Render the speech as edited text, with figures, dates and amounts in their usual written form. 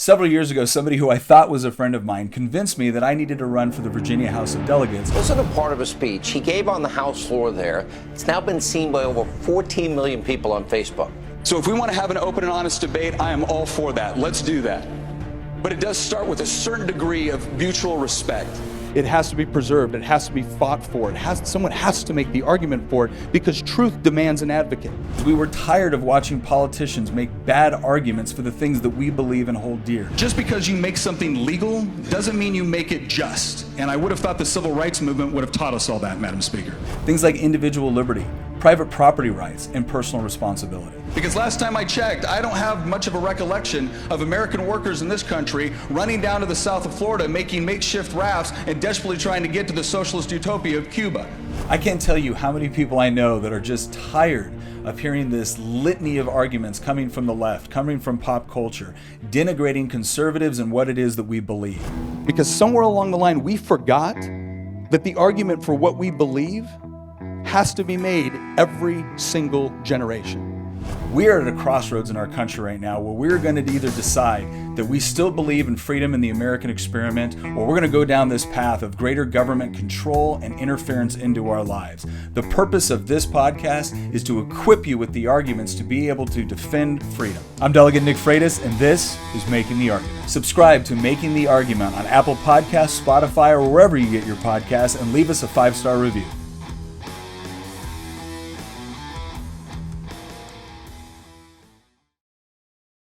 Several years ago, somebody who I thought was a friend of mine convinced me that I needed to run for the Virginia House of Delegates. Listen to part of a speech he gave on the House floor there. It's now been seen by over 14 million people on Facebook. So if we want to have an open and honest debate, I am all for that. Let's do that. But it does start with a certain degree of mutual respect. It has to be preserved. It has to be fought for. Someone has to make the argument for it because truth demands an advocate. We were tired of watching politicians make bad arguments for the things that we believe and hold dear. Just because you make something legal doesn't mean you make it just. And I would have thought the civil rights movement would have taught us all that, Madam Speaker. Things like individual liberty, private property rights, and personal responsibility. Because last time I checked, I don't have much of a recollection of American workers in this country running down to the south of Florida, making makeshift rafts and desperately trying to get to the socialist utopia of Cuba. I can't tell you how many people I know that are just tired of hearing this litany of arguments coming from the left, coming from pop culture, denigrating conservatives and what it is that we believe. Because somewhere along the line, we forgot that the argument for what we believe has to be made every single generation. We are at a crossroads in our country right now where we're going to either decide that we still believe in freedom and the American experiment, or we're going to go down this path of greater government control and interference into our lives. The purpose of this podcast is to equip you with the arguments to be able to defend freedom. I'm Delegate Nick Freitas, and this is Making the Argument. Subscribe to Making the Argument on Apple Podcasts, Spotify, or wherever you get your podcasts, and leave us a 5-star review.